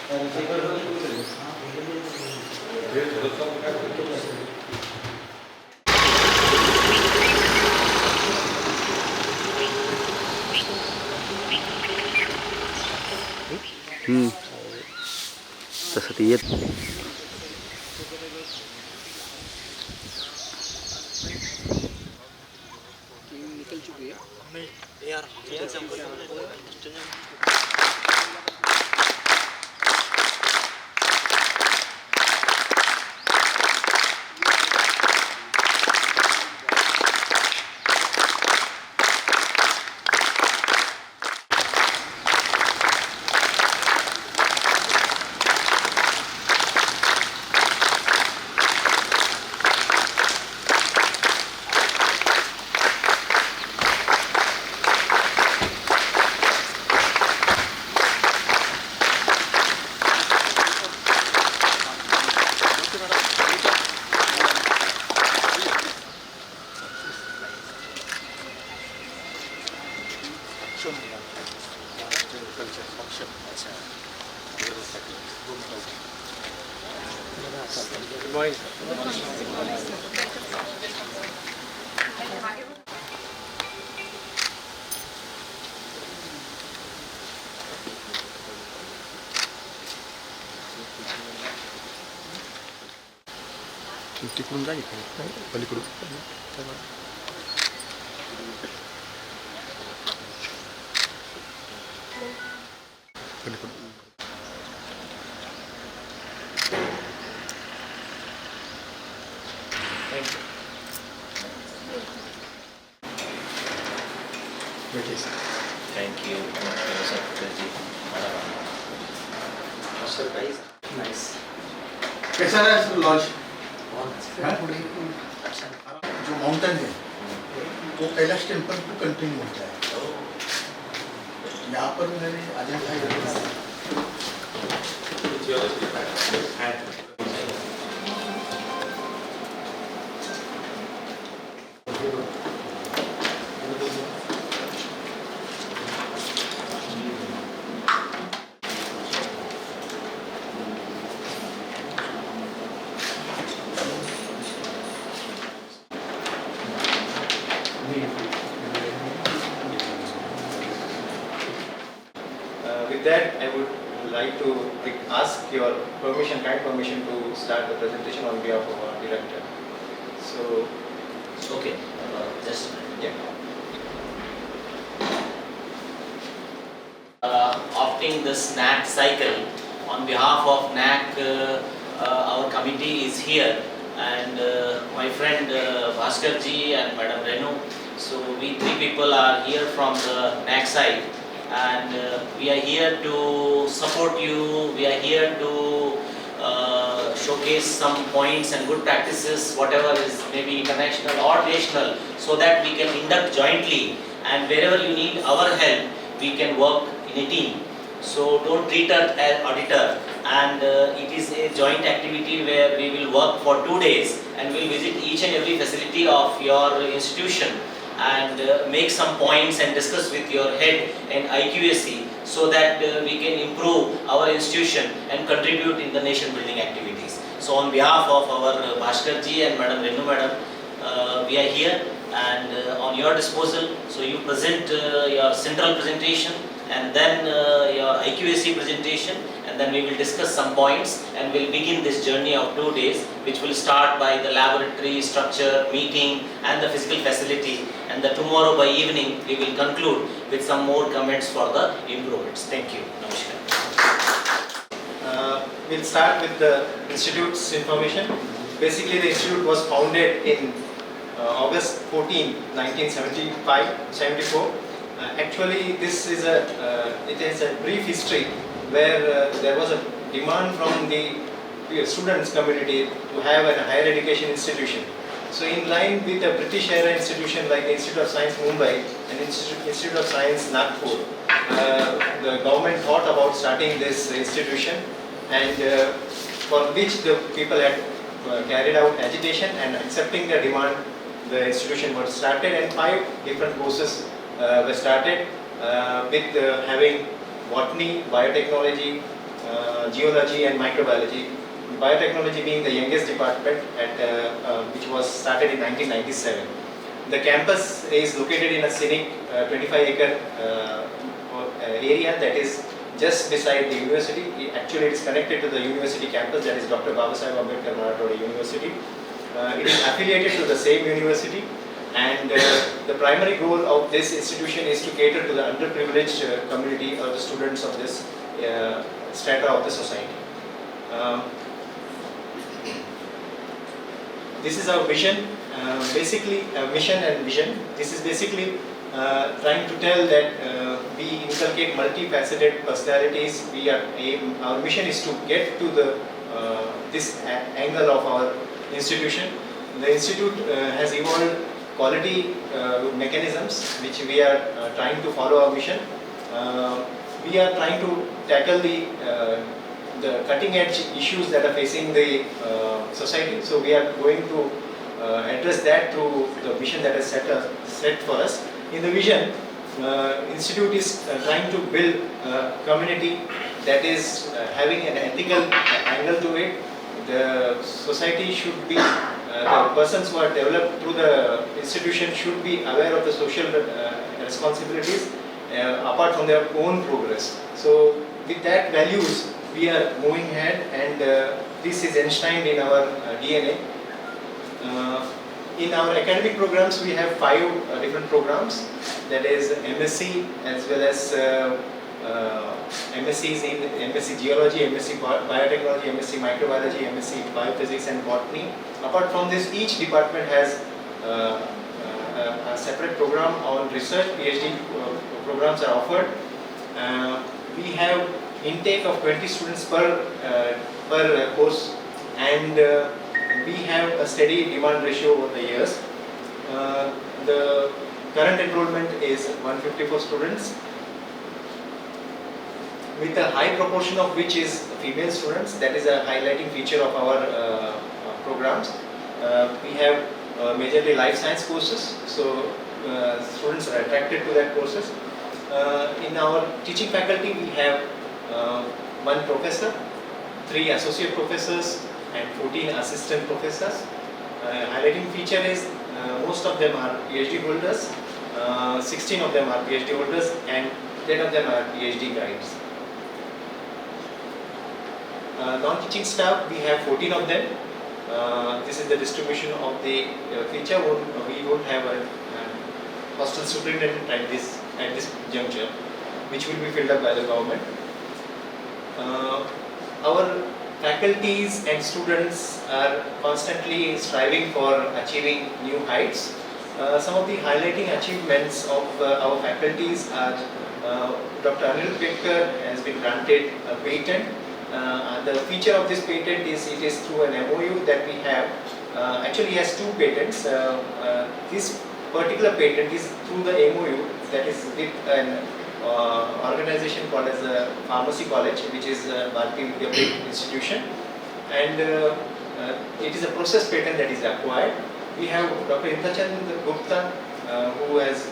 तसं ते येत निकल चुकी है यार तिकडून जाईल पलीकडून Thank you, Chhatrapati. Surprise. Nice. कैसा रहा सर लॉन्च? जो माउंटेन है वो कैलाश टेम्पल को कंटिन्यू होता है। यहाँ पर मैंने Ajanta with that, I would like to ask your permission, kind permission to start the presentation on behalf of our director. So, Okay, just a minute. yeah. Opting this NAAC cycle, on behalf of NAAC, our committee is here, and my friend Bhaskar ji and Madam Renu. So we three people are here from the NAAC side, and we are here to support you. We are here to showcase some points and good practices, whatever is maybe international or national, so that we can induct jointly, and wherever you need our help, we can work in a team. So don't treat us as auditor, and it is a joint activity where we will work for 2 days and we'll visit each and every facility of your institution and make some points and discuss with your head and IQAC, so that we can improve our institution and contribute in the nation building activities. So on behalf of our Bhaskar ji and Madam Renu madam, we are here and on your disposal. So you present your central presentation and then your IQAC presentation, and then we will discuss some points and we'll begin this journey of 2 days, which will start by the laboratory structure, meeting and the physical facility, and the tomorrow by evening we will conclude with some more comments for the improvements. Thank you. Namaskar. We'll start with the institute's information. Basically, the institute was founded in August 14, 1974. Actually, this is it is a brief history where there was a demand from the students community to have a higher education institution. So in line with a British era institution like the Institute of Science Mumbai and Institute of Science Nagpur, the government thought about starting this institution, and for which the people had carried out agitation, and accepting the demand, the institution was started, and 5 different courses were started with having botany, biotechnology, geology and microbiology. Biotechnology being the youngest department which was started in 1997. The campus is located in a scenic 25-acre area that is just beside the university. Actually, it is connected to the university campus, that is Dr. Babasaheb Ambedkar Marathwada University. It is affiliated to the same university, and the primary goal of this institution is to cater to the underprivileged community or the students of this strata of the society. This is our vision, basically mission and vision. This is basically trying to tell that we inculcate multifaceted personalities. Our mission is to get to the this angle of our institution. The institute has evolved quality mechanisms which we are trying to follow our mission. We are trying to tackle the cutting edge issues that are facing the society. So we are going to address that through the mission that is set for us. In the vision, institute is trying to build a community that is having an ethical angle to it. The society should be, the persons who are developed through the institution should be aware of the social responsibilities apart from their own progress. So with that values, we are moving ahead, and this is enshrined in our DNA. In our academic programs, we have 5 different programs, that is MSc as well as MScs in MSc Geology, MSc Biotechnology, MSc Microbiology, MSc Biophysics and Botany. Apart from this, each department has a separate program on research. PhD programs are offered. We have intake of 20 students per course, and we have a steady demand ratio over the years. The current enrollment is 154 students, with a high proportion of which is female students. That is a highlighting feature of our programs. We have majorly life science courses, so students are attracted to that courses. In our teaching faculty, we have 1 professor, 3 associate professors, and 14 assistant professors. Highlighting feature is most of them are PhD holders, 16 of them are PhD holders, and 10 of them are PhD guides. Non-teaching staff, we have 14 of them. This is the distribution of the feature. We won't have a hostel superintendent at this juncture, which will be filled up by the government. Our faculties and students are constantly striving for achieving new heights. Some of the highlighting achievements of our faculties are Dr. Anil Petkar has been granted a patent. The feature of this patent is it is through an MOU that we have. Actually, he has 2 patents. This particular patent is through the MOU that is with an organization called as a Pharmacy College, which is a Bharati Vidyapith institution, and it is a process patent that is acquired. We have Dr. Indachand Gupta, who has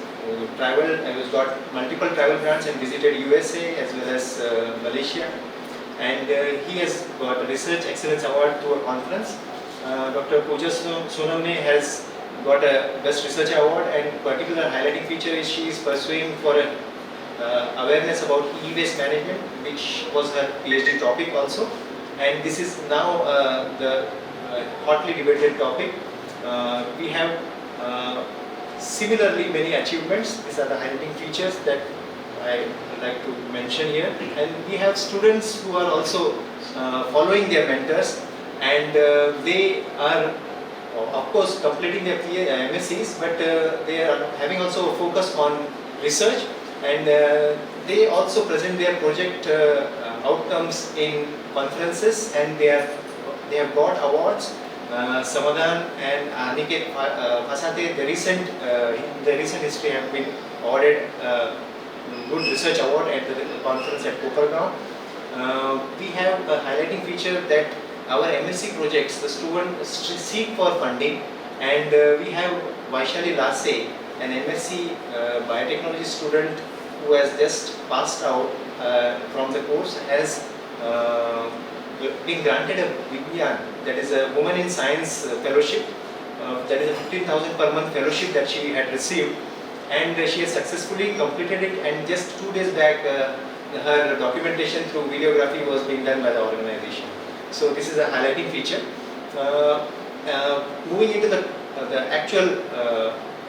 traveled, has got multiple travel grants and visited USA as well as Malaysia, and he has got a Research Excellence Award through a conference. Dr. Pooja Sonamne has got a Best Research Award, and particular highlighting feature is she is pursuing for a awareness about e-waste management, which was her PhD topic also, and this is now the hotly debated topic. We have similarly many achievements. These are the highlighting features that I would like to mention here, and we have students who are also following their mentors, and they are of course completing their MScs, but they are having also a focus on research, and they also present their project outcomes in conferences, and they have got awards. Samadhan and Aniket Fasate, the recent history, have been awarded good research award at the conference at Kopargaon. We have a highlighting feature that our MSc projects, the students seek for funding, and we have Vaishali Lase, an MSc biotechnology student who has just passed out from the course, has uh, being granted a Vigyan, that is a Woman in Science fellowship. That is a 15,000 per month fellowship that she had received, and she has successfully completed it. And just 2 days back, her documentation through videography was being done by the organization. So this is a highlighting feature. Moving into the actual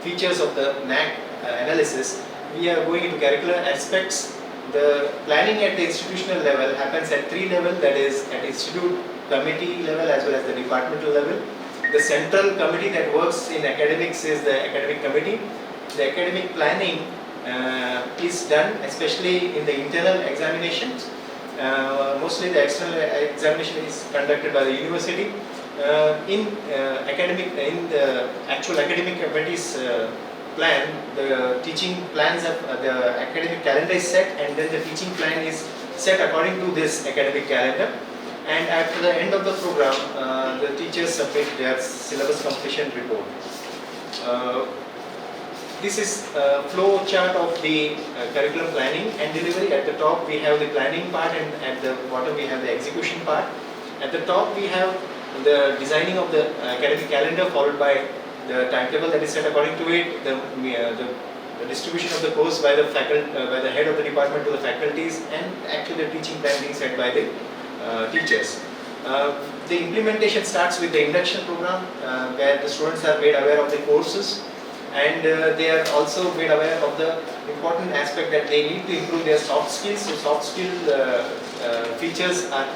features of the NAAC analysis, we are going into curricular aspects. The planning at the institutional level happens at 3 levels, that is at institute committee level as well as the departmental level. The central committee that works in academics is the academic committee. The academic planning is done especially in the internal examinations. Mostly the external examination is conducted by the university. In the actual academic committee's plan, the teaching plans of the academic calendar is set, and then the teaching plan is set according to this academic calendar. And at the end of the program, the teachers submit their syllabus completion report. This is a flow chart of the curriculum planning and delivery. At the top we have the planning part, and at the bottom we have the execution part. At the top we have the designing of the academic calendar, followed by the timetable that is set according to it, the distribution of the course by the head of the department to the faculties, and actually the teaching plan being set by the teachers. The implementation starts with the induction program, where the students are made aware of the courses, and they are also made aware of the important aspect that they need to improve their soft skills. So soft skill features are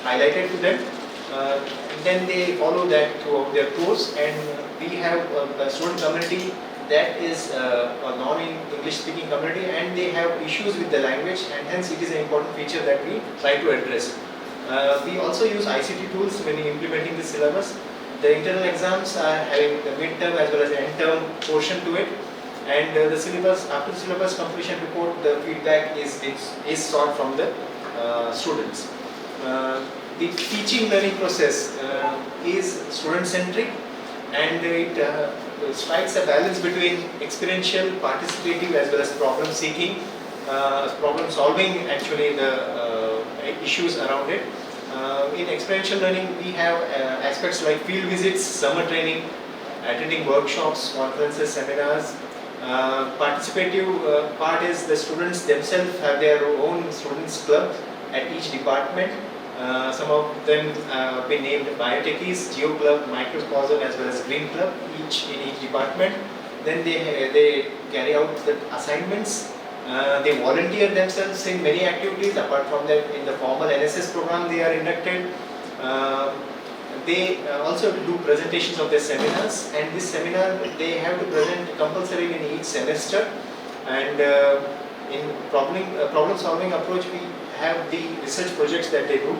highlighted to them. Then they follow that throughout their course, and we have a student community that is a non-English speaking community, and they have issues with the language, and hence it is an important feature that we try to address. We also use ICT tools when implementing the syllabus. The internal exams are having the mid-term as well as the end-term portion to it, and the syllabus, after the syllabus completion report, the feedback is sought from the students. The teaching learning process is student-centric, and it strikes a balance between experiential, participative as well as problem-seeking, problem-solving actually the issues around it. In experiential learning we have aspects like field visits, summer training, attending workshops, conferences, seminars. Participative part is the students themselves have their own students club at each department. Some of them have been named Biotechies, Geo Club, Microcosm as well as Green Club, each in each department. Then they carry out the assignments. They volunteer themselves in many activities. Apart from that, in the formal NSS program they are inducted. They also do presentations of their seminars, and this seminar they have to present compulsorily in each semester. And in problem solving approach, we have the research projects that they do.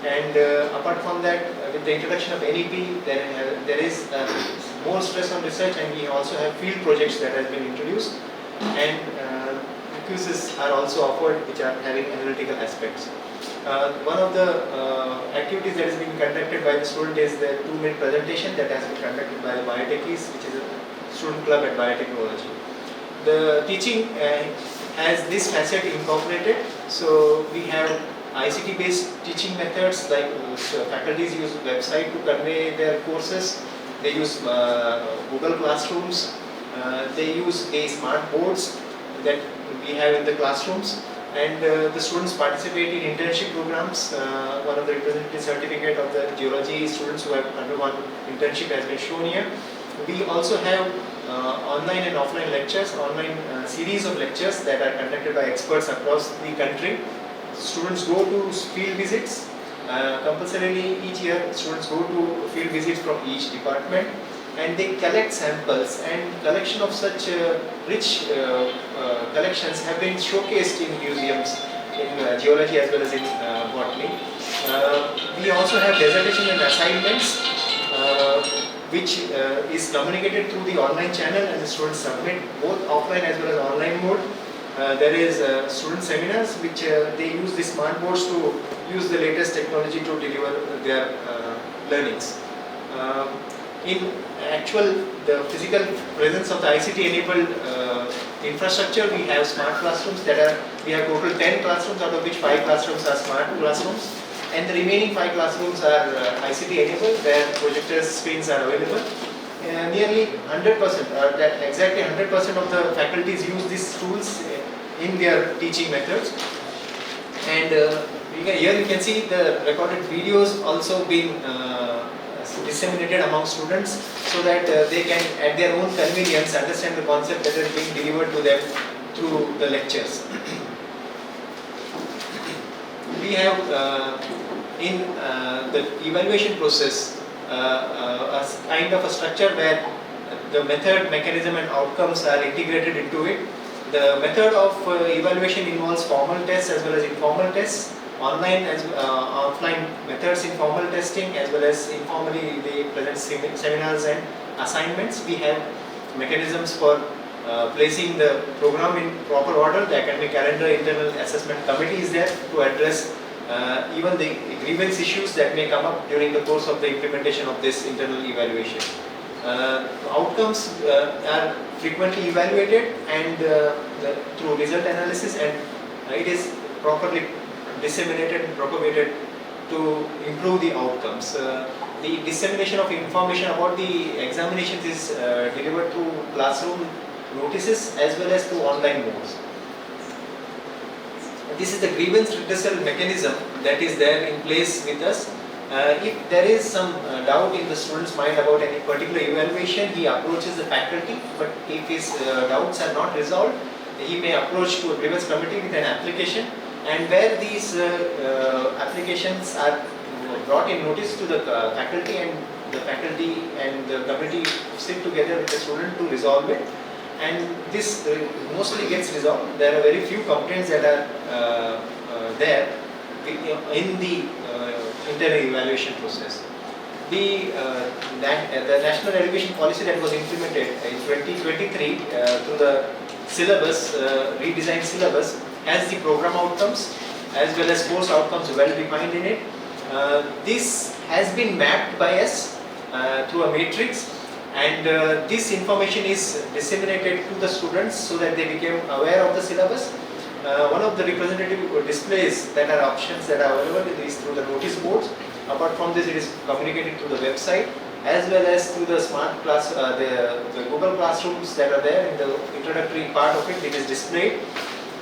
And apart from that, with the introduction of NEP, there is more stress on research, and we also have field projects that has been introduced, and quizzes are also offered which are having analytical aspects. One of the activities that is being conducted by the student is the 2-minute presentation that has been conducted by the Biotechies, which is a student club at biotechnology. The teaching has this facet incorporated, so we have ICT based teaching methods, like faculties use website to convey their courses. They use Google Classrooms, they use the smart boards that we have in the classrooms, and the students participate in internship programs. One of the representative certificate of the geology students who have undergone internship has been shown here. We also have online and offline lectures, online series of lectures that are conducted by experts across the country. Students go to field visits. Compulsorily each year students go to field visits from each department, and they collect samples, and collection of such rich collections have been showcased in museums in geology as well as in botany. We also have dissertation and assignments which is communicated through the online channel, and the students submit both offline as well as online mode. There is student seminars which they use the smart boards to use the latest technology to deliver their learnings. In actual, the physical presence of the ICT enabled infrastructure, we have smart classrooms we have total 10 classrooms, out of which 5 classrooms are smart classrooms, and the remaining 5 classrooms are ICT enabled, where projector screens are available. Nearly 100%, exactly 100% of the faculties use these tools in their teaching methods. And here you can see the recorded videos also being disseminated among students, so that they can at their own convenience understand the concept that is being delivered to them through the lectures. We have in the evaluation process a kind of a structure where the method, mechanism and outcomes are integrated into it. The method of evaluation involves formal tests as well as informal tests. Online as offline methods in formal testing, as well as informally they present seminars and assignments. We have mechanisms for placing the program in proper order. The academic calendar internal assessment committee is there to address even the grievance issues that may come up during the course of the implementation of this internal evaluation. Outcomes are frequently evaluated and through result analysis, and it is properly disseminated and propagated to improve the outcomes. The dissemination of information about the examinations is delivered through classroom notices as well as through online modes. This is the grievance redressal mechanism that is there in place with us. If there is some doubt in the student's mind about any particular evaluation, he approaches the faculty, but if his doubts are not resolved, he may approach to a grievance committee with an application, and where these applications are brought in notice to the faculty, and the faculty and the committee sit together with the student to resolve it, and this mostly gets resolved. There are very few complaints that are there in the internal evaluation process. The national education policy that was implemented in 2023 through the syllabus, redesigned syllabus, has the program outcomes as well as course outcomes well defined in it. This has been mapped by us through a matrix, and this information is disseminated to the students so that they become aware of the syllabus. One of the representative displays that are options that are available is through the notice boards. Apart from this, it is communicated through the website as well as through the smart class, the Google Classrooms that are there. In the introductory part of it, it is displayed,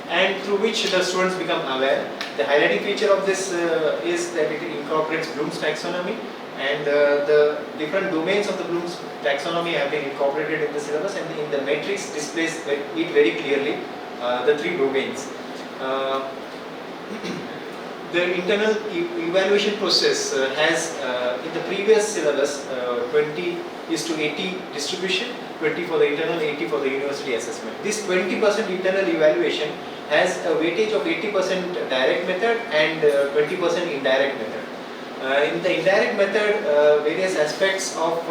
and through which the students become aware. The highlighting feature of this is that it incorporates Bloom's taxonomy, and the different domains of the Bloom's taxonomy have been incorporated in the syllabus, and in the matrix displays it very clearly, the 3 domains. The internal evaluation process has, in the previous syllabus, 20:80 distribution, 20 for the internal, 80 for the university assessment. This 20% internal evaluation has a weightage of 80% direct method and 20% indirect method. In the indirect method, various aspects of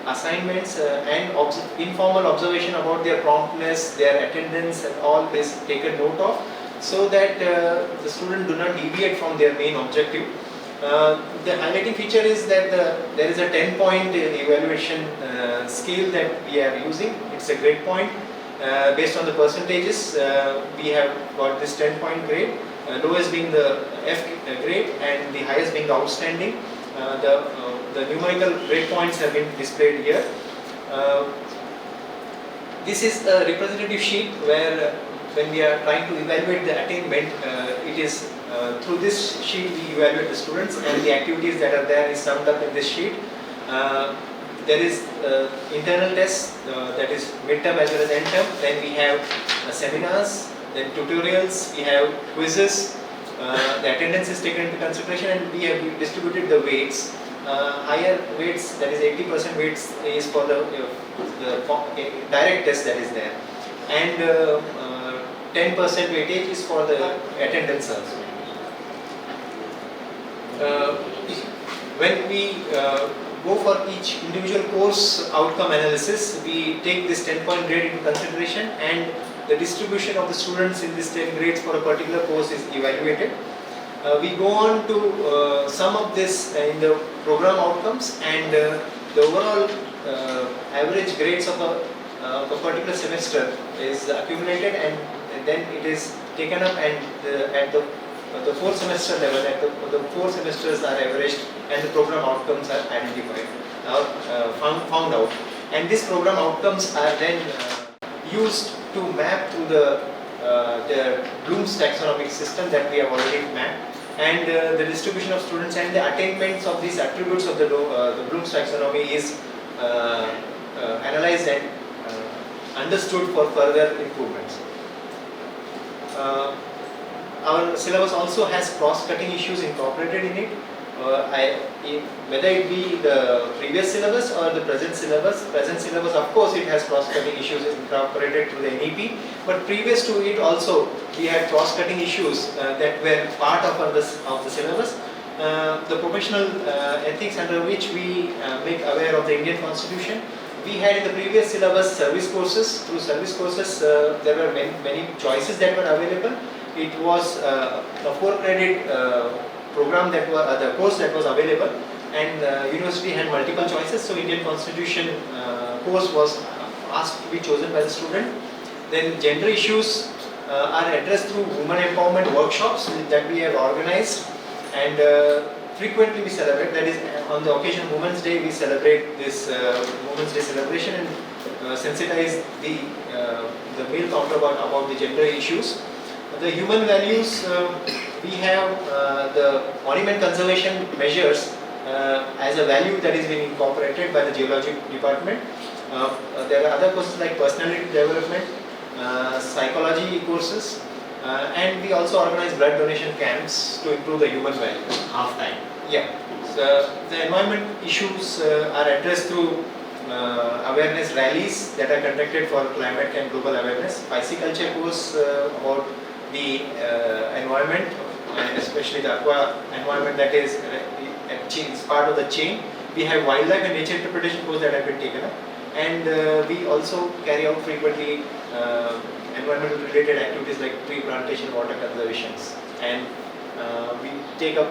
assignments and informal observation about their promptness, their attendance, and all is taken note of, so that the student do not deviate from their main objective. The highlighting feature is that there is a 10-point evaluation scale that we are using. It's a grade point based on the percentages. We have got this 10-point grade, lowest being the F grade and the highest being the outstanding. The numerical grade points have been displayed here. This is a representative sheet where when we are trying to evaluate the attainment, it is through this sheet we evaluate the students, and the activities that are there is summed up in this sheet. There is internal tests, that is midterm as well as end term. Then we have seminars, then tutorials, we have quizzes. The attendance is taken into consideration, and we have distributed the weights. Higher weights, that is 80% weights, is for the direct test that is there, and 10% weightage is for the attendance also. When we go for each individual course outcome analysis, we take this 10-point grade into consideration, and the distribution of the students in this 10 grades for a particular course is evaluated. We go on to sum up this in the program outcomes, and the overall average grades of a particular semester is accumulated, and then it is taken up, and at the 4th semester level, the 4 semesters are averaged, and the program outcomes are identified or found out, and these program outcomes are then used to map through the Bloom's taxonomic system that we have already mapped, and the distribution of students and the attainments of these attributes of the Bloom's taxonomy is analyzed and understood for further improvements. Our syllabus also has cross-cutting issues incorporated in it. Whether it be the previous syllabus or the present syllabus, of course it has cross-cutting issues incorporated to the NEP, but previous to it also we had cross-cutting issues that were part of the syllabus. The professional ethics under which we make aware of the Indian Constitution. We had in the previous syllabus service courses. Through service courses there were many choices that were available. It was a 4-credit program that was the course that was available, and university had multiple choices. So Indian Constitution course was asked to be chosen by the student. Then gender issues are addressed through women empowerment workshops that we have organized, and frequently we celebrate. That is, on the occasion of Women's Day, we celebrate this Women's Day celebration and sensitize the male counterpart about the gender issues. The human values, we have the monument conservation measures as a value that is being incorporated by the geology department. There are other courses like personality development, psychology courses, and we also organize blood donation camps to improve the human value. Half time. Yeah. So the environment issues are addressed through awareness rallies that are conducted for climate and global awareness. Pisciculture course about the environment, and especially the aqua environment that is part of the chain. We have wildlife and nature interpretation course that have been taken up, and we also carry out frequently environmental related activities like tree plantation, water conservations, and we take up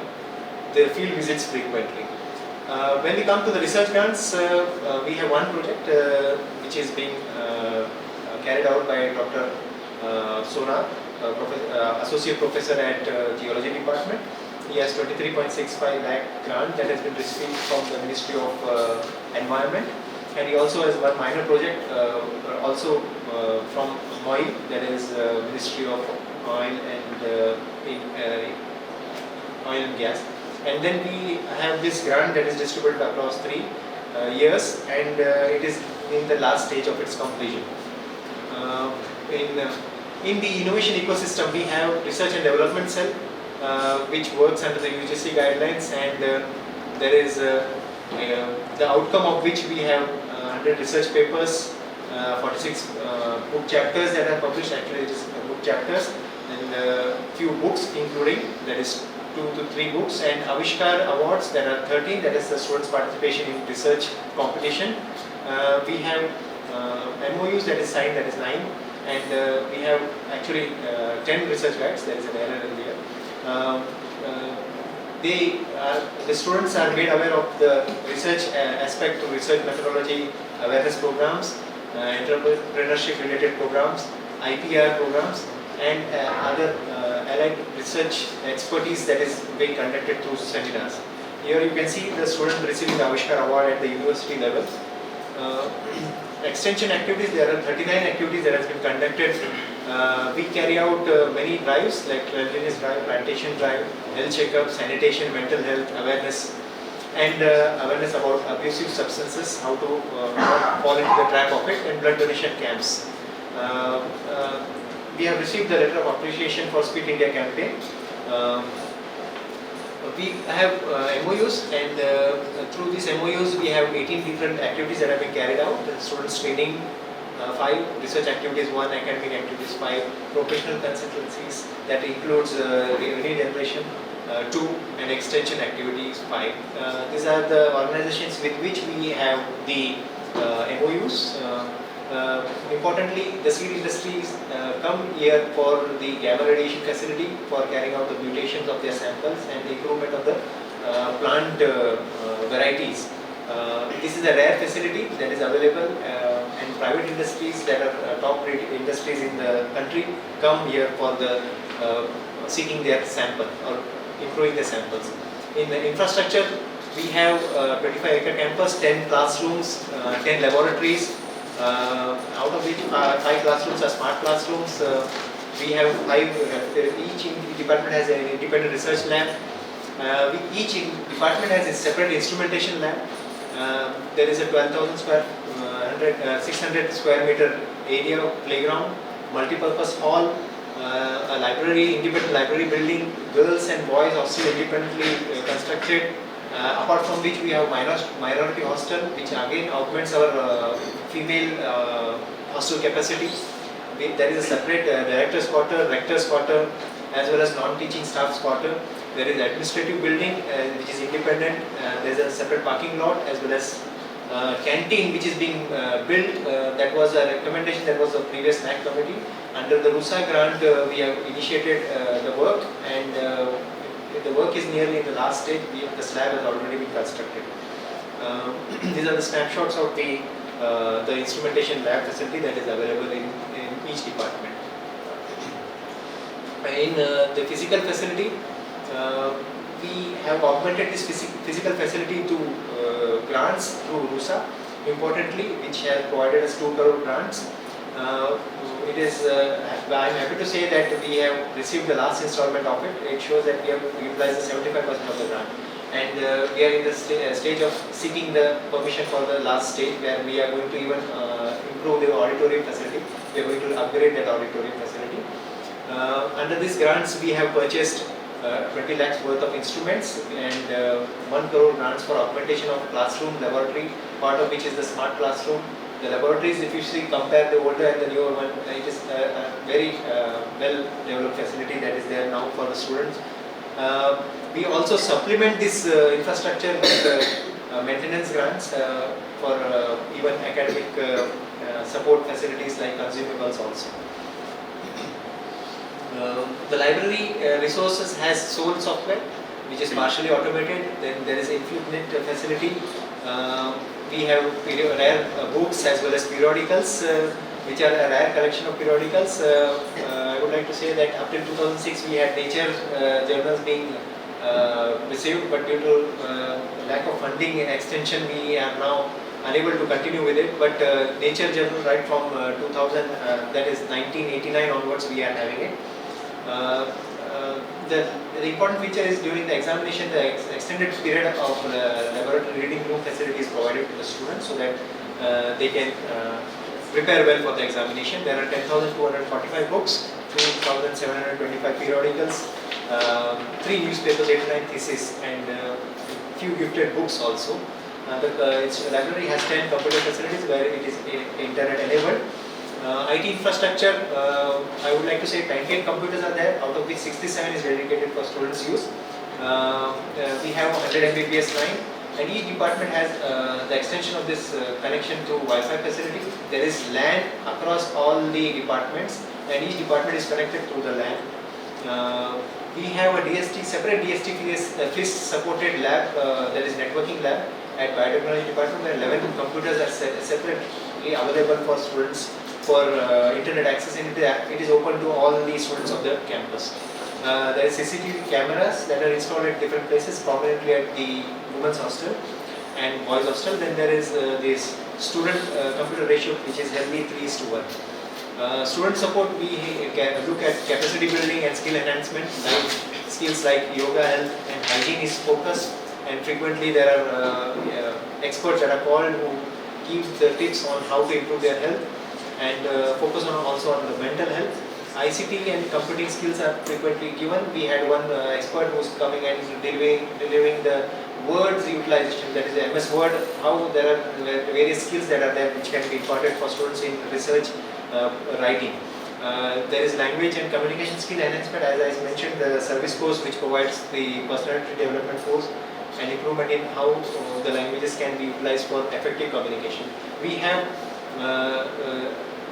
the field visits frequently. When we come to the research grants, we have one project which is being carried out by Dr. Sona, Associate Professor at Geology Department. He has 23.65 lakh grant that has been received from the Ministry of Environment, and he also has one minor project also from MOI, that is Ministry of Oil and Gas. And then we have this grant that is distributed across 3 years, and it is in the last stage of its completion. In the innovation ecosystem, we have research and development cell which works under the UGC guidelines, and there is the outcome of which we have 100 research papers, 46 book chapters that are published. Actually, it is book chapters, and few books, including that is 2 to 3 books, and Avishkar awards that are 13. That is the students' participation in research competition. We have MOUs that is signed, that is 9. And we have actually 10 research guides. There is an error in there. The students are made aware of the research aspect to research methodology, awareness programs, entrepreneurship related programs, IPR programs, and other allied research expertise that is being conducted through seminars. Here you can see the student receiving the Avishkar award at the university level. Extension activities, there are 39 activities that has been conducted. We carry out many drives like cleanliness drive, plantation drive, health checkup, sanitation, mental health, awareness, and awareness about abusive substances, how to not fall into the trap of it, and blood donation camps. We have received the letter of appreciation for Speed India campaign. We have MOUs, and through these MOUs we have 18 different activities that have been carried out. The students training 5, research activities 1, academic activities 5, professional consultancies that includes revenue generation 2, and extension activities 5. These are the organizations with which we have the MOUs. Importantly, the seed industries come here for the gamma radiation facility for carrying out the mutations of their samples and the improvement of the plant varieties. This is a rare facility that is available, and private industries that are top rated industries in the country come here for the seeking their sample or improving their samples. In the infrastructure, we have 25-acre campus, 10 classrooms, 10 laboratories, out of which 5 classrooms are smart classrooms. We have 5, each department has an independent research lab. Each department has a separate instrumentation lab. There is a 600 square meter area playground, multi-purpose hall, a library, independent library building, girls and boys hostel independently constructed. Apart from which we have minority hostel, which again augments our female hostel capacity. There is a separate director's quarter, rector's quarter, as well as non-teaching staff's quarter. There is administrative building which is independent. There is a separate parking lot as well as canteen which is being built. That was a recommendation that was the previous NAAC committee. Under the RUSA grant, we have initiated the work, and the work is nearly in the last stage. The slab has already been constructed. These are the snapshots of the instrumentation lab facility that is available in each department. In the physical facility, we have augmented this physical facility to grants through RUSA, importantly, which has provided us 2 crore grants. I am happy to say that we have received the last installment of it. It shows that we have utilized 75% of the grant, and we are in the stage of seeking the permission for the last stage, where we are going to even improve the auditorium facility. We are going to upgrade that auditorium facility. Under these grants, we have purchased 20 lakhs worth of instruments, and 1 crore grants for augmentation of classroom, laboratory, part of which is the smart classroom. The laboratories, if you see, compare the older and the newer one, it is a very well developed facility that is there now for the students. We also supplement this infrastructure with maintenance grants for even academic support facilities like consumables also. The library resources has sole software which is partially automated. Then there is Infinite facility. We have rare books as well as periodicals, which are a rare collection of periodicals. I would like to say that up till 2006 we had nature journals being received, but due to lack of funding and extension, we are now unable to continue with it. But nature journal right from 2000, that is 1989 onwards, we are having it. The important feature is during the examination, the extended period of laboratory reading room facility is provided to the students so that they can prepare well for the examination. There are 10,245 books, 2,725 periodicals, 3 newspapers, 89 theses, and few gifted books also. The library has 10 computer facilities where it is internet enabled. IT infrastructure, I would like to say 10 computers are there, out of which 67 is dedicated for students' use. We have 100 Mbps line, and each department has the extension of this connection to Wi-Fi facility. There is LAN across all the departments, and each department is connected through the LAN. We have a DST, separate DST FLIS supported lab, that is networking lab at biotechnology department, where 11 computers are separately available for students for internet access, and it is open to all the students of the campus. There is CCTV cameras that are installed at different places, prominently at the women's hostel and boys hostel. Then there is this student computer ratio, which is healthy 3:1. Student support, we can look at capacity building and skill enhancement. Like skills like yoga, health and hygiene is focused, and frequently there are experts that are called who give the tips on how to improve their health, and focus also on the mental health. ICT and computing skills are frequently given. We had one expert who is coming and delivering the words utilization, that is the MS Word, how there are various skills that are there which can be imparted for students in research writing. There is language and communication skill enhancement, as I mentioned, the service course which provides the personality development course and improvement in how the languages can be utilized for effective communication. We have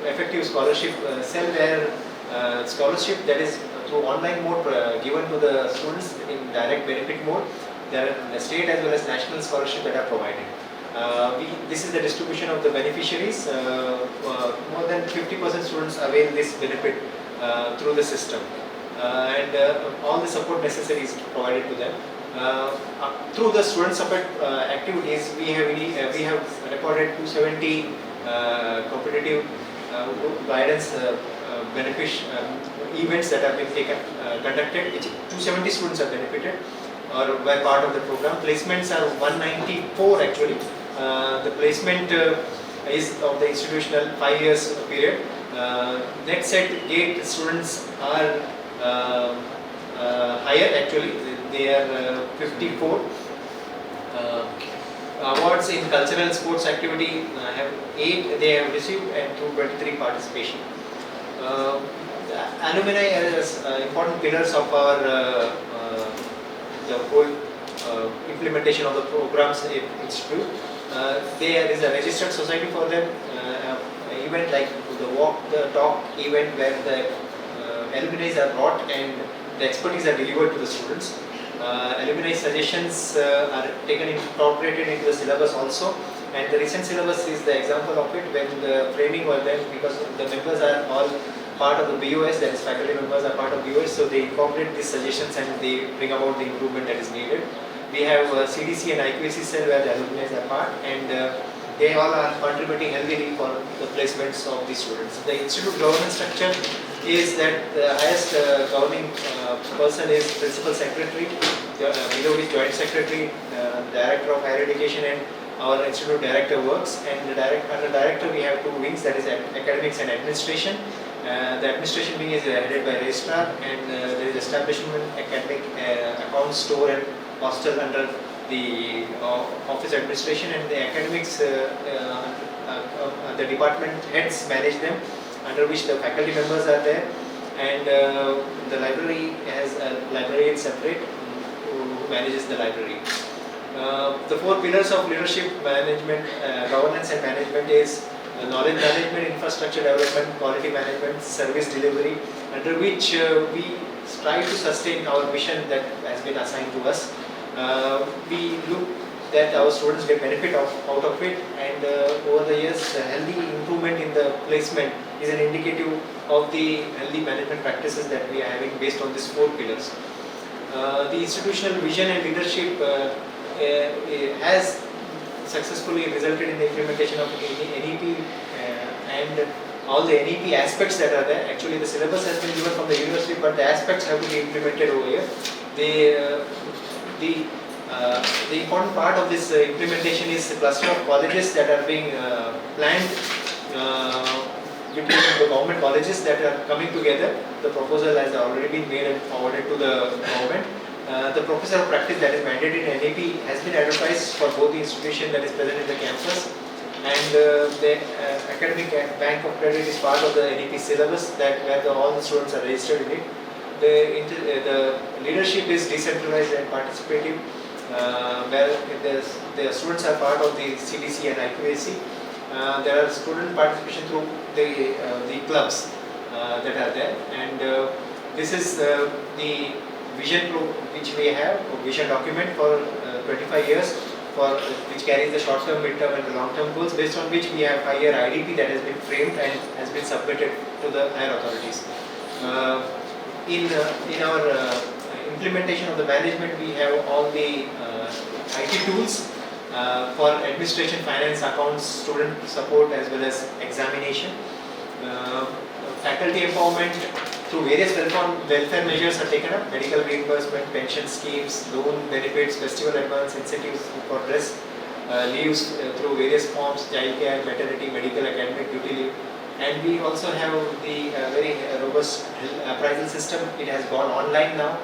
effective scholarship cell, where scholarship that is through online mode given to the students in direct benefit mode. There are state as well as national scholarship that are provided. This is the distribution of the beneficiaries. More than 50% students avail this benefit through the system, and all the support necessary is provided to them. Through the student support activities, we have recorded 270 competitive guidance events that have been conducted. 270 students have benefited or were part of the program. Placements are 194 actually. The placement is of the institutional 5 years period. Net set gate students are higher actually. They are 54. Awards in cultural sports activity have 8 they have received and 223 participation. The alumni are important pillars of our the whole implementation of the programs in institute. There is a registered society for them. Event like the walk the talk event where the alumni are brought and the expertise are delivered to the students. Alumni suggestions are incorporated into the syllabus also, and the recent syllabus is the example of it when the framing was done, because the members are all part of the BOS, that is faculty members are part of BOS, so they incorporate these suggestions and they bring about the improvement that is needed. We have CDC and IQAC cell where the alumni are part, and they all are contributing healthily for the placements of the students. The institute governance structure is that the highest governing person is principal secretary, below which joint secretary, director of higher education, and our institute director works. And under director we have 2 wings, that is academics and administration. The administration wing is headed by registrar, and there is establishment, academic, accounts, store and hostel under the office administration, and the academics, the department heads manage them, under which the faculty members are there, and the library has a librarian separate who manages the library. The 4 pillars of leadership management, governance and management is knowledge management, infrastructure development, quality management, service delivery, under which we strive to sustain our mission that has been assigned to us. We look that our students get benefit out of it, and over the years healthy improvement in the placement is an indicative of the healthy management practices that we are having based on these 4 pillars. The institutional vision and leadership has successfully resulted in the implementation of NEP and all the NEP aspects that are there. Actually the syllabus has been given from the university, but the aspects have to be implemented over here. The important part of this implementation is the cluster of colleges that are being planned between the government colleges that are coming together. The proposal has already been made and forwarded to the government. The professor of practice that is mandated in NAP has been advertised for both the institution that is present in the campus, and the academic bank of credit is part of the NAP syllabus where all the students are registered in it. The leadership is decentralized and participative, where the students are part of the CDC and IQAC. There are student participation through the clubs that are there, and this is the vision which we have, a vision document for 25 years, which carries the short-term, mid-term and the long-term goals, based on which we have 5-year IDP that has been framed and has been submitted to the higher authorities. In our implementation of the management, we have all the IT tools for administration, finance, accounts, student support as well as examination. Faculty empowerment through various welfare measures are taken up: medical reimbursement, pension schemes, loan benefits, festival advance, incentives for dress, leaves through various forms, childcare, maternity, medical, academic, duty leave. And we also have the very robust appraisal system. It has gone online now,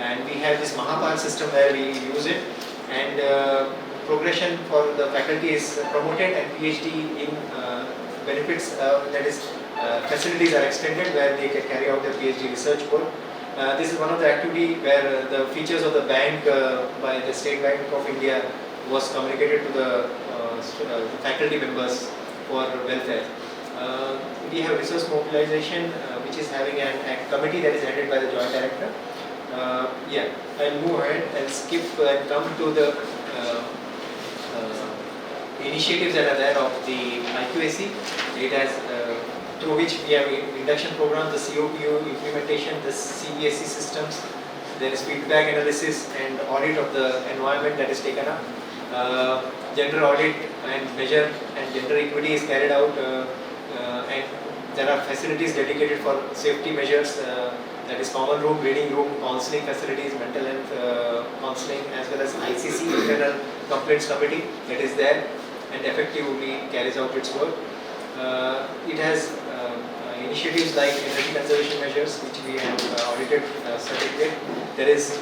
and we have this Mahapar system where we use it, and progression for the faculty is promoted, and PhD in benefits, that is facilities are extended where they can carry out their PhD research work. This is one of the activity where the features of the bank by the State Bank of India was communicated to the faculty members for welfare. We have resource mobilization, which is having a committee that is headed by the joint director. I'll move ahead and skip and come to the initiatives that are there of the IQAC. It has through which we have induction programs, the COPU implementation, the CBSE systems. There is feedback analysis and audit of the environment that is taken up. Gender audit and measure and gender equity is carried out, and there are facilities dedicated for safety measures. That is common room, reading room, counseling facilities, mental health counseling, as well as ICC, internal complaints committee, that is there and effectively carries out its work. It has initiatives like energy conservation measures, which we have audited certificate. There is,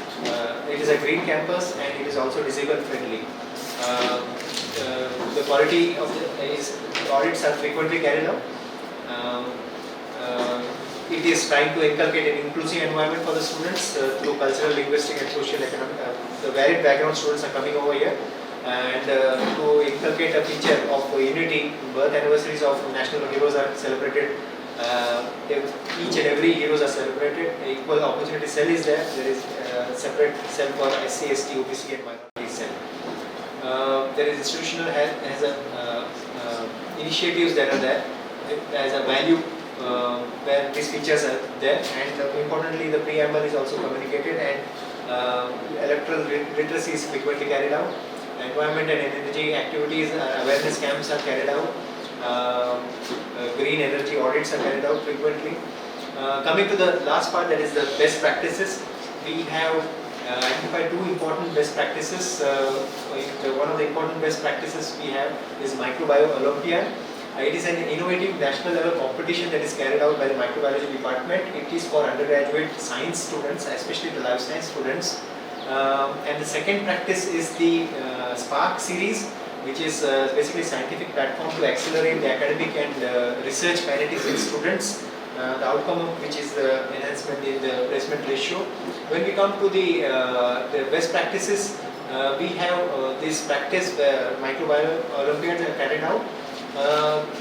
it is a green campus and it is also disabled friendly. The quality of the audits are frequently carried out. It is trying to inculcate an inclusive environment for the students through cultural, linguistic and social economic. The varied background students are coming over here, and to inculcate a feature of unity. Birth anniversaries of national heroes are celebrated. Each and every heroes are celebrated. Equal opportunity cell is there. There is separate cell for SC, ST, OBC and minority cell. There is institutional has initiatives that are there as a value where these features are there, and importantly the preamble is also communicated, and electoral literacy is frequently carried out. Environment and energy activities, awareness camps are carried out. Green energy audits are carried out frequently. Coming to the last part, that is the best practices. We have identified two important best practices. One of the important best practices we have is Microbiome Olympiad. It is an innovative national level competition that is carried out by the microbiology department. It is for undergraduate science students, especially the life science students. And the second practice is the Spark series, which is basically a scientific platform to accelerate the academic and research kinetics in students. The outcome of which is the enhancement in the placement ratio. When we come to the best practices, we have this practice where Microbiome Olympiads are carried out.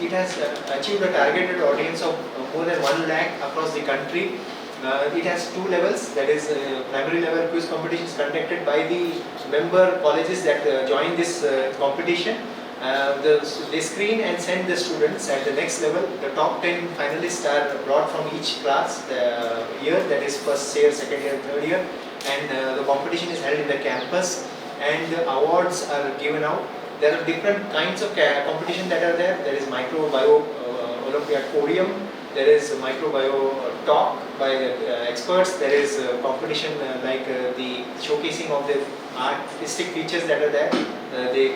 It has achieved a targeted audience of more than 1 lakh across the country. It has two levels, that is primary level quiz competitions conducted by the member colleges that join this competition. They screen and send the students at the next level. The top 10 finalists are brought from each class year, that is first year, second year, third year, and the competition is held in the campus and the awards are given out. There are different kinds of competition that are there. There is Microbiome Olympiad Podium, there is Microbiome Talk by experts, there is competition like the showcasing of the artistic features that are there. They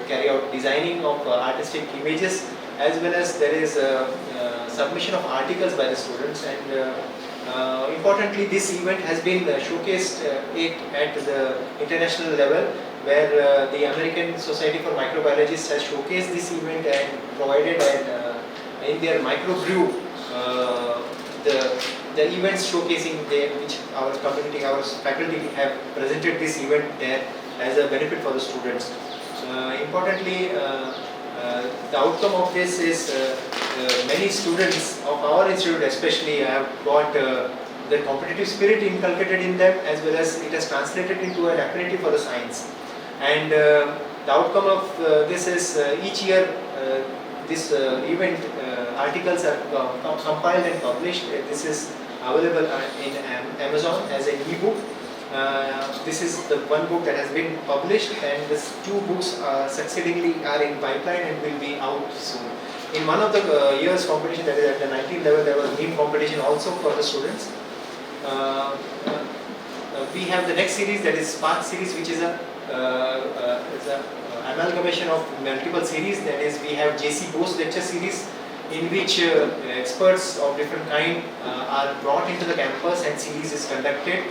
carry out designing of artistic images, as well as there is submission of articles by the students, and importantly this event has been showcased at the international level, where the American Society for Microbiologists has showcased this event and provided in their microbrew the events showcasing which our community, our faculty have presented this event there as a benefit for the students. Importantly, the outcome of this is many students of our institute especially have got the competitive spirit inculcated in them, as well as it has translated into an affinity for the science. And the outcome of this is each year this event articles are compiled and published. This is available in Amazon as an e-book. This is the one book that has been published, and these two books succeedingly are in pipeline and will be out soon. In one of the year's competition, that is at the 19th level, there was a meme competition also for the students. We have the next series, that is Spark series, which is a amalgamation of multiple series. That is, we have JC Bose lecture series, in which experts of different kind are brought into the campus and series is conducted.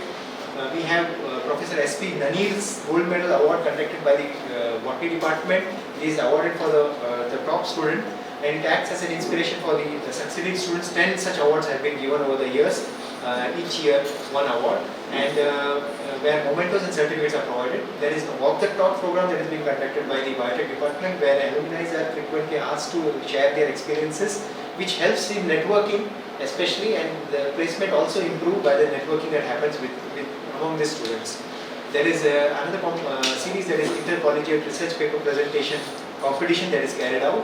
We have Professor S.P. Nanir's Gold Medal Award conducted by the Botany Department. He is awarded for the top student, and it acts as an inspiration for the succeeding students. 10 such awards have been given over the years, each year one award, and where mementos and certificates are provided. There is a Walk the Talk program that is being conducted by the Biotech Department, where alumni are frequently asked to share their experiences, which helps in networking especially, and the placement also improved by the networking that happens with among the students. There is another series, that is intercollegiate research paper presentation competition that is carried out,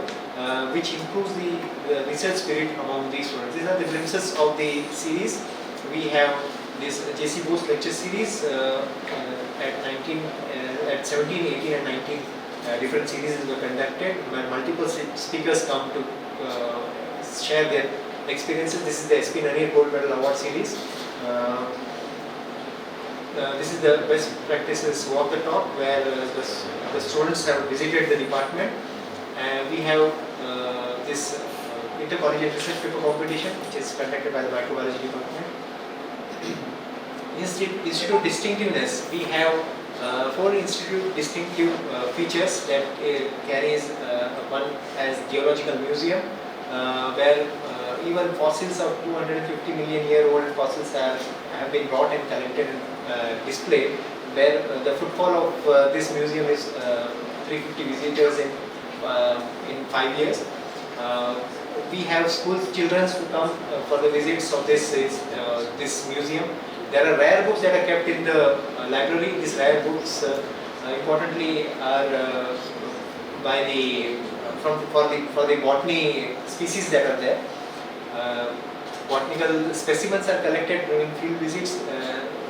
which improves the research spirit among the students. These are the glimpses of the series. We have this JC Bose lecture series at 17, 18 and 19 different series were conducted where multiple speakers come to share their experiences. This is the SP Nanir Gold Medal Award series. This is the best practices walk the talk where the students have visited the department, and we have this intercollegiate research paper competition which is conducted by the microbiology department. Institute distinctiveness, we have 4 institute distinctive features that carries one as geological museum where even fossils of 250 million year old fossils have been brought and collected and displayed, where the footfall of this museum is 350 visitors in 5 years. We have school children who come for the visits of this museum. There are rare books that are kept in the library. These rare books, importantly, are by for the botany species that are there. Botanical specimens are collected during field visits.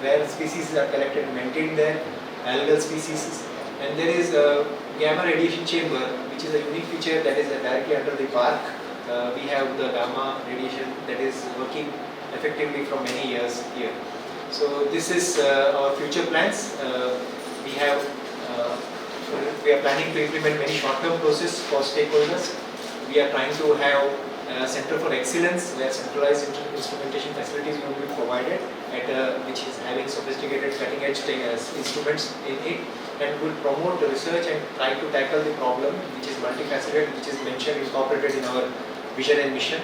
Rare species are collected and maintained there. Algal species, and there is a gamma radiation chamber, which is a unique feature that is directly under the park. We have the gamma radiation that is working effectively from many years here. So this is our future plans. We are planning to implement many short-term processes for stakeholders. We are trying to have a center for excellence where centralized instrumentation facilities will be provided, which is having sophisticated cutting-edge instruments in it, and will promote the research and try to tackle the problem, which is multifaceted, which is incorporated in our vision and mission.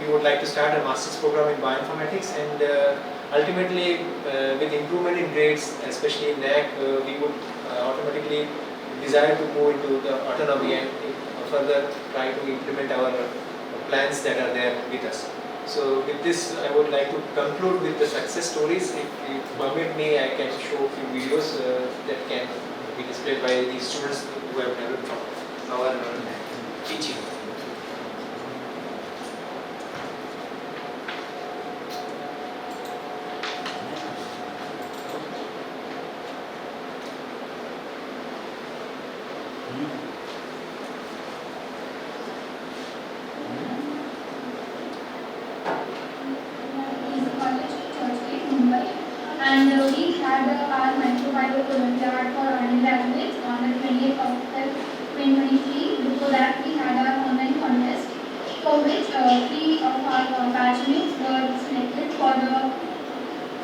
We would like to start a master's program in bioinformatics, and ultimately, with improvement in grades, especially in NAAC, we would automatically desire to move into the autonomy and further try to implement our plans that are there with us. So with this, I would like to conclude with the success stories. If you permit me, I can show a few videos that can be displayed by the students who have developed from our teaching. And we had our microbiology Olympiad for undergraduates on the 28th of February 2023. Before that, we had our online contest for which 3 of our batchmates were selected for the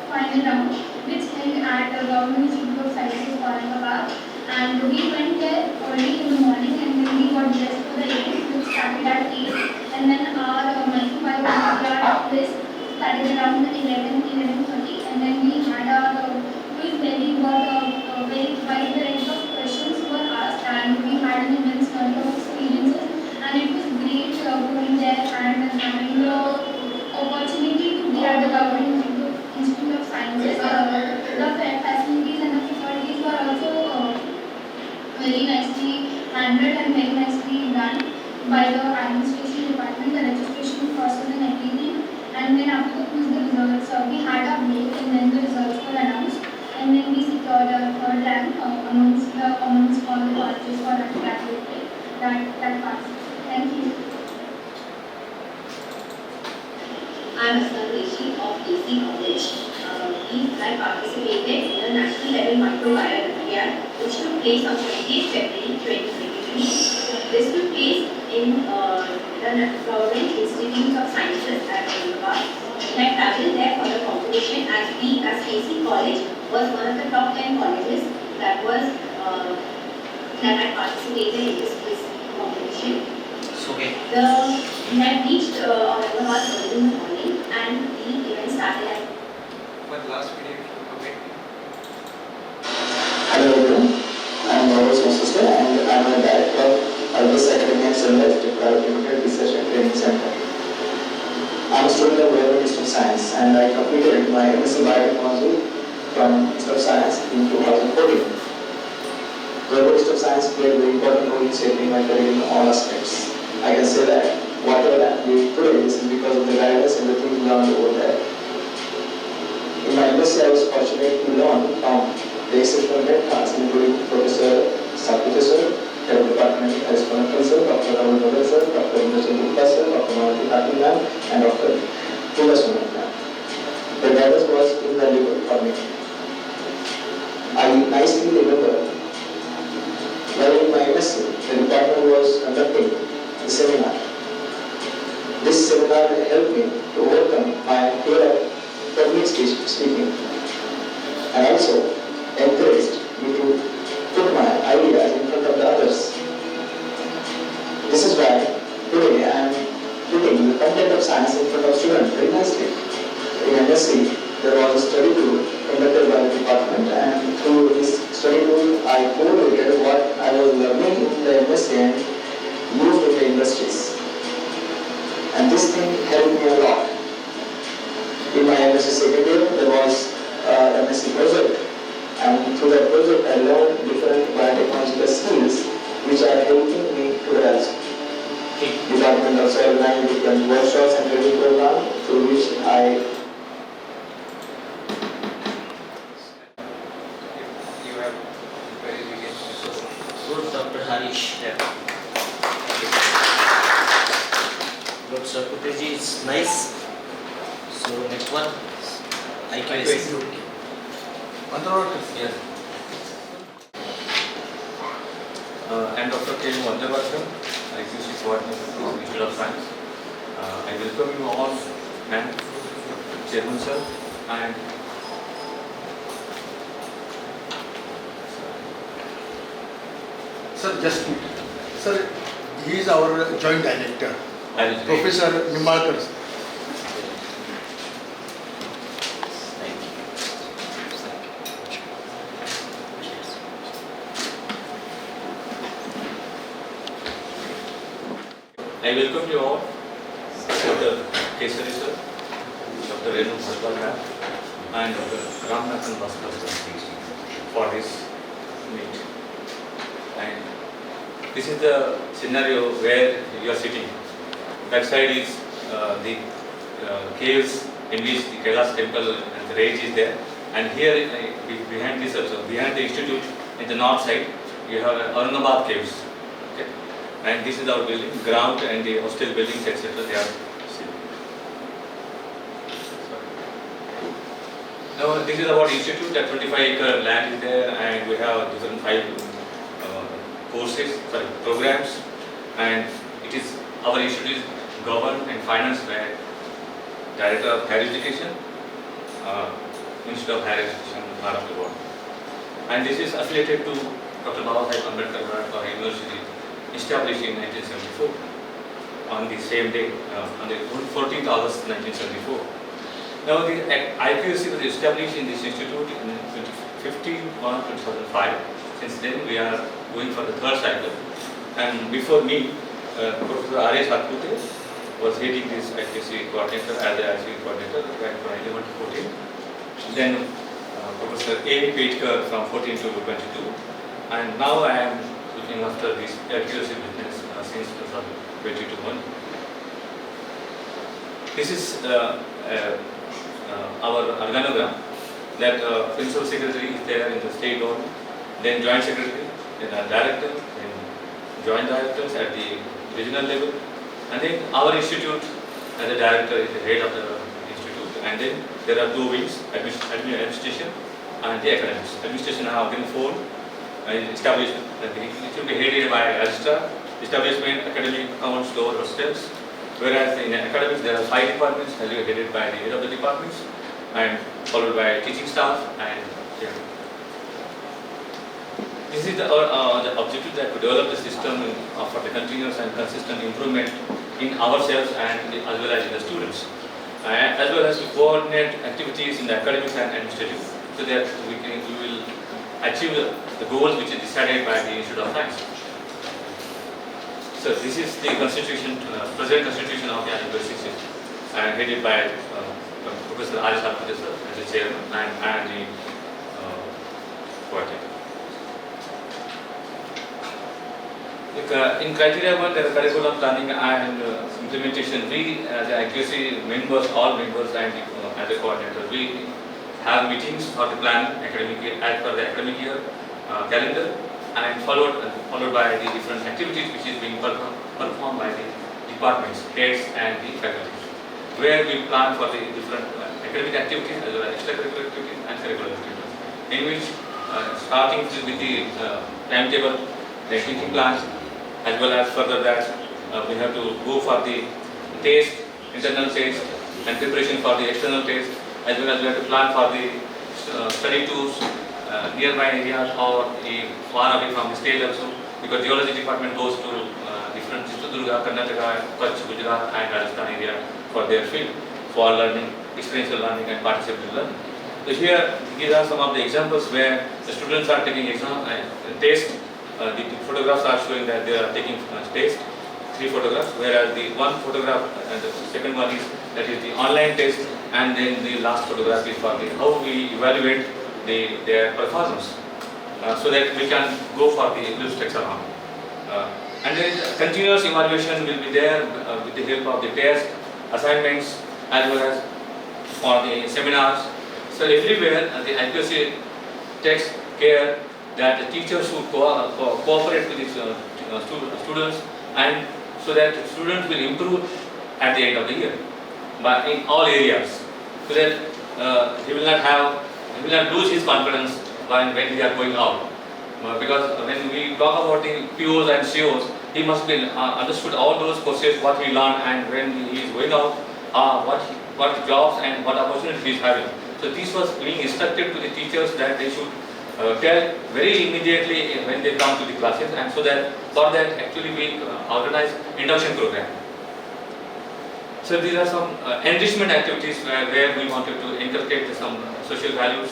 final round, which held at the Government Institute of Sciences, Aurangabad. And we went there early in the morning, and then we got dressed for the event, which started at 8. And then our microbiology quiz started around 11:30, and then we had a quiz where we got a very wide variety of questions were asked, and we had an immense number of experiences, and it was great going there and having the opportunity to be at the Government Institute of Sciences. The facilities and the faculties were also very nicely handled and very nicely done by the administration department, the registration process and everything. And then after the quiz, the results, we had a break, and then the results were announced, and then we secured a 3rd rank amongst all the colleges for undergraduate that passed. Thank you. I am Aslan of AC College. We had participated in the National Level Microbiology Olympiad, which took place on 28th February 2023. This took place in the Government Institute of Sciences at Aurangabad. We had travelled there for the competition, as we, as AC College, was one of the top 10 colleges that had participated in this competition. So, okay. We had reached Aurangabad early in the morning, and the event started at. One last video, okay. Hello everyone, I am Robert Mosester, and I am a director of this Academy and Cell Private Limited Research and Training Center. I am a student of Biomedical Science, and I completed my MSc Biotechnology from Institute of Science in 2014. Where Institute of Science played a very important role in shaping my career in all aspects. I can say that whatever I am doing today is because of the guidance and the things learned over there. In my MSc, I was fortunate to learn from the exceptional mentors, including Professor Chhatrapati sir, Head of Department, Correspondent sir, Dr. Rahul Nagar sir, Dr. Indra Gupta sir, Dr. Maharashtra Patil ma'am, and Dr. Sambhajinagar ma'am. The guidance was invaluable for me. I nicely remember while in my MSc, the department was conducting a seminar. This seminar helped me to overcome my fear of public speaking and also encouraged me to put my ideas in front of the others. This is why today I am putting the content of science in front of students very nicely. In MSc, there was a study tour conducted by the department, and through this study tour, I correlated what I was learning in the MSc and used in the industries. And this thing helped me a lot. In my MSc second year, there was an MSc project, and through that project, I learned different biotechnological skills which are helping me to realize. Department also organized different workshops and training programs through which I Good, Dr. Harish. Good, Chhatrapati is nice. So next one, IQAC. Yes. I'm Dr. K. Madhavardhan, IQC coordinator from Institute of Science. I welcome you all and Chairman sir and Sir, just sir, he is our joint director, Professor Nimbalkar. I welcome you all, Dr. Kesari sir, Dr. Renu Bhaswal ma'am, and Dr. Ramanathan Bhaskar for this meet. And this is the scenario where you are sitting. That side is the caves in which the Kailash temple and the range is there. And here, behind this also, behind the institute, in the north side, you have Aurangabad caves. Okay? And this is our building, ground and the hostel buildings, etc. They are seen. Now, this is about institute. That 25-acre land is there, and we have different 5 programs, and it is our institute is governed and financed by Director of Higher Education, Ministry of Higher Education, Maharashtra. And this is affiliated to Dr. Babasaheb Ambedkar Maharashtra University, established in 1974 on the same day, on the 14th August 1974. Now, the IQAC was established in this institute in 15/1/2005. Since then, we are going for the 3rd cycle. And before me, Professor R.S. Chhatrapati was heading this IQAC coordinator as a IQAC coordinator from 11 to 14. Then Professor A. Petkar from 14 to 22. And now I am looking after this IQAC business since 2022. This is our organogram. That principal secretary is there in the state government, then joint secretary, then a director, then joint directors at the regional level, and then our institute as a director is the head of the institute, and then there are 2 wings, administration and the academics. Administration have been formed and established. It should be headed by registrar, establishment, academic, accounts, lower hostels, whereas in academics there are 5 departments headed by the head of the departments, and followed by teaching staff and this is the objective that to develop the system for the continuous and consistent improvement in ourselves and as well as in the students, as well as to coordinate activities in the academics and administrative, so that we will achieve the goals which is decided by the Institute of Science. So this is the constitution, present constitution of the university, and headed by Professor R.S. Chhatrapati as the chairman and the coordinator. In criteria 1, there are curriculum planning and implementation. We, as the IQC members, all members and as a coordinator, we have meetings for the plan academic year, as per the academic year calendar, and followed by the different activities which is being performed by the departments, heads and the faculty, where we plan for the different academic activities as well as extracurricular activities and curricular activities, in which starting with the timetable, the teaching plans, as well as further that we have to go for the test, internal test and preparation for the external test, as well as we have to plan for the study tours nearby areas or far away from the state also, because geology department goes to different Chitradurga, Karnataka, Kutch, Gujarat and Rajasthan area for their field for learning, experiential learning and participative learning. So here, these are some of the examples where the students are taking exam test. The photographs are showing that they are taking test, 3 photographs, whereas the one photograph and the second one is that is the online test, and then the last photograph is for the how we evaluate their performance, so that we can go for the loose taxonomy. And there is continuous evaluation will be there with the help of the test, assignments, as well as for the seminars. So everywhere the IQC takes care that the teachers should cooperate with the students, and so that students will improve at the end of the year, but in all areas, so that he will not lose his confidence when we are going out. Because when we talk about the POs and COs, he must be understood all those courses, what he learned, and when he is going out, what jobs and what opportunities he is having. So this was being instructed to the teachers that they should tell very immediately when they come to the classes, and so that for that actually we organize induction program. So these are some enrichment activities where we wanted to inculcate some social values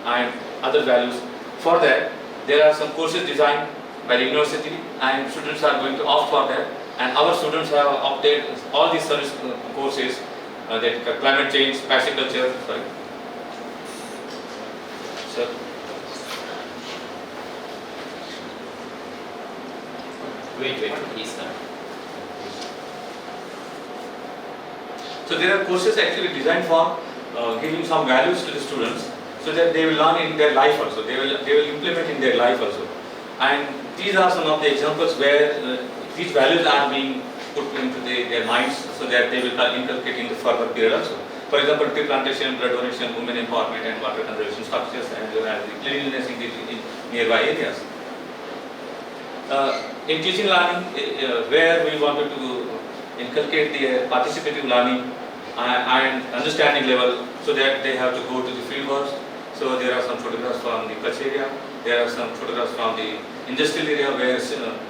and other values. For that, there are some courses designed by the university, and students are going to opt for that. And our students have opted all these service courses, that climate change, pisciculture, So, Wait, please start. So there are courses actually designed for giving some values to the students, so that they will learn in their life also. They will implement in their life also. And these are some of the examples where these values are being put into their minds, so that they will inculcate in the further period also. For example, tree plantation, blood donation, women empowerment, and water conservation structures, and the cleanliness in the nearby areas. In teaching learning, where we wanted to inculcate the participative learning and understanding level, so that they have to go to the field works. So there are some photographs from the Kutch area, there are some photographs from the industrial area where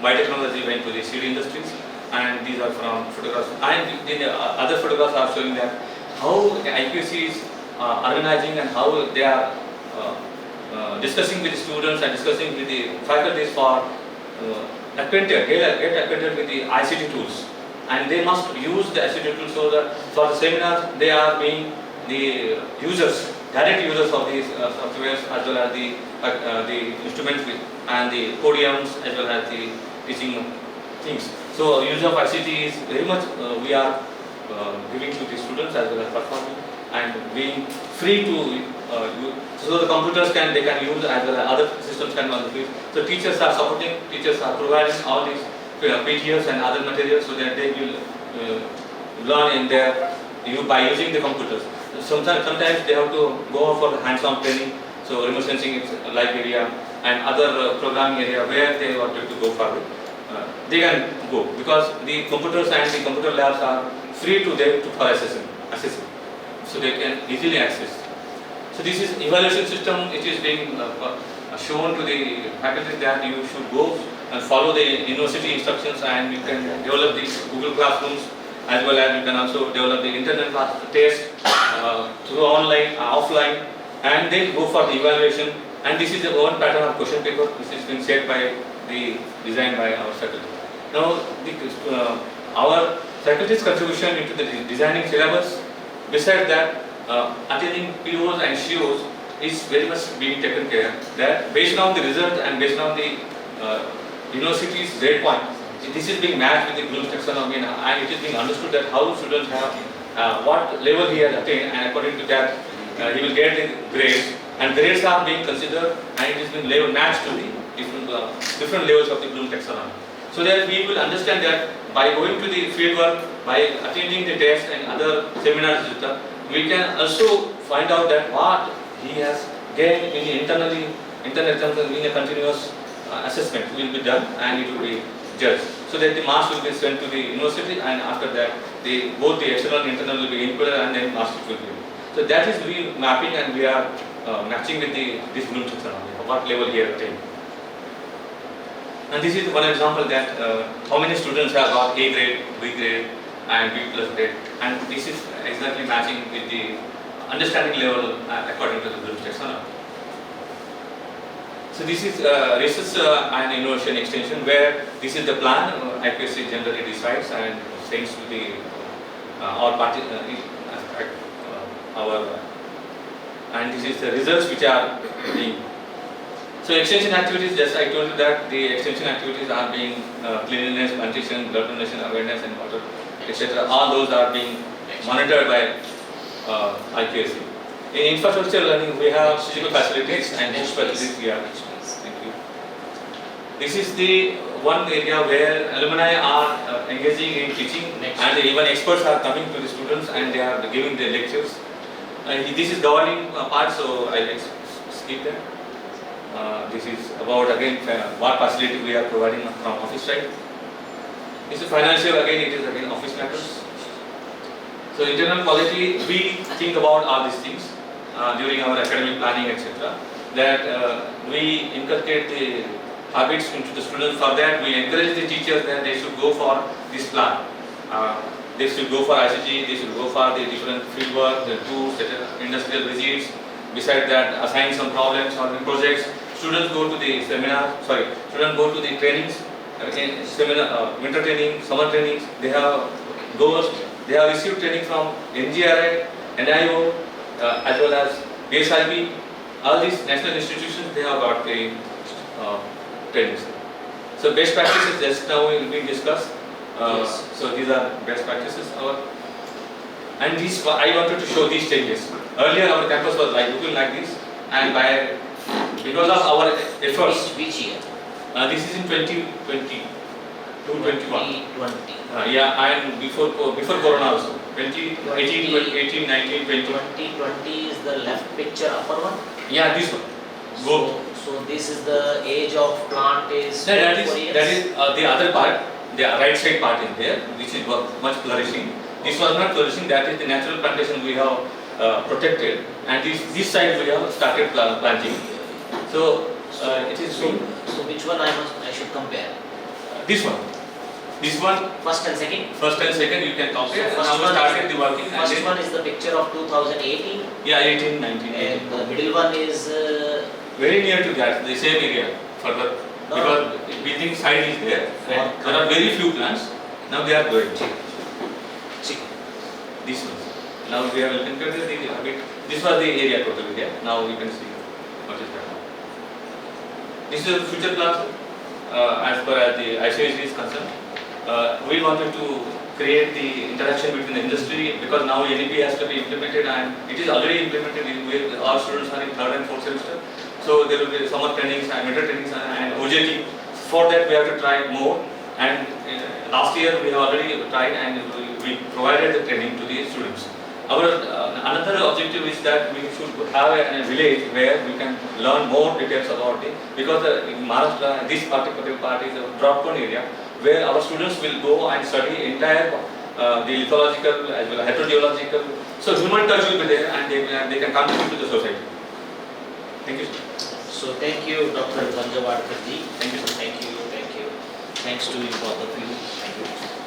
biotechnology went to the seed industries, and these are from photographs. And the other photographs are showing that how the IQC is organizing and how they are discussing with the students and discussing with the faculties for get acquainted with the ICT tools, and they must use the ICT tools, so that for the seminars they are being the users, direct users of these softwares, as well as the instruments and the podiums, as well as the teaching things. So use of ICT is very much we are giving to the students as well as performing, and being free to use. So the computers they can use, as well as other systems can also use. So teachers are supporting, teachers are providing all these PDFs and other materials, so that they will learn in by using the computers. Sometimes they have to go for the hands-on training. So remote sensing is like area, and other programming area where they wanted to go for it. They can go, because the computers and the computer labs are free to them for assessing, so they can easily access. So this is evaluation system. It is being shown to the faculty that you should go and follow the university instructions, and you can develop these Google Classrooms, as well as you can also develop the internet class test through online, offline, and then go for the evaluation. And this is the one pattern of question paper which is being set by designed by our faculty. Now, our faculty's contribution into the designing syllabus, besides that, attaining POs and COs is very much being taken care. That based on the result and based on the university's grade point, this is being matched with the Bloom's taxonomy, and it is being understood that how students have what level he has attained, and according to that he will get the grades, and grades are being considered, and it is being level matched to the different levels of the Bloom's taxonomy. So that we will understand that by going to the fieldwork, by attending the tests and other seminars, etc., we can also find out that what he has gained in internally in a continuous assessment will be done, and it will be judged. So that the marks will be sent to the university, and after that both the external and internal will be inputted, and then marks will be. So that is we mapping, and we are matching with this Bloom's taxonomy, what level he has attained. And this is one example that how many students have got A grade, B grade, and B plus grade, and this is exactly matching with the understanding level according to the Bloom's taxonomy. So this is research and innovation extension, where this is the plan IPSC generally decides and sends to the and this is the results which are being. So extension activities, just I told you that the extension activities are being cleanliness, plantation, blood donation, awareness, and water, etc. All those are being monitored by IPSC. In infrastructure learning, we have physical facilities and bush facilities here. Thank you. This is the one area where alumni are engaging in teaching, and even experts are coming to the students and they are giving their lectures. This is governing part, so I will skip that. This is about again what facility we are providing from office side. This is financial, again it is again office matters. So internal quality, we think about all these things during our academic planning, etc. That we inculcate the habits into the students. For that we encourage the teachers that they should go for this plan. They should go for ICG, they should go for the different field work, the tours, industrial visits. Besides that, assign some problems or projects. Students go to the students go to the trainings, seminar, winter training, summer trainings. They have goals. They have received training from NGRI, NIO, as well as PSIB. All these national institutions, they have got the trainings. So best practices just now will be discussed. Yes. So these are best practices. And these, I wanted to show these changes. Earlier our campus was looking like this, and because of our efforts. Which year? This is in 2020 to 21. 2020. Yeah, and before Corona also. 2018, 19, 20. 2020 is the left picture, upper one? Yeah, this one. So this is the age of plant is No, 4 years? that is the other part, the right side part is there, which is much flourishing. This was not flourishing, that is the natural plantation we have protected, and this side we have started planting. So it is so which one I should compare? This one. First and second? First and second you can compare. So now we started the working. First one is the picture of 2018. Yeah, 18, 19. And the middle one is very near to that, the same area further. No. Because building side is there. And there are very few plants. Now they are growing. This one. Now we have included this was the area total area. Now you can see what is that. This is the future plans as per as the ICG is concerned. We wanted to create the interaction between the industry, because now NEP has to be implemented, and it is already implemented. Our students are in 3rd and 4th semester. So there will be summer trainings and winter trainings and OJT. For that we have to try more, and last year we have already tried and we provided the training to the students. Our another objective is that we should have a village where we can learn more details about it, because in Maharashtra this particular part is a drop-down area where our students will go and study entire the lithological as well as heterogeological. So human touch will be there, and they can contribute to the society. Thank you, sir. So thank you, Dr. Banjawad Ji. Thank you, sir. Thank you. Thanks to you both of you. Thank you.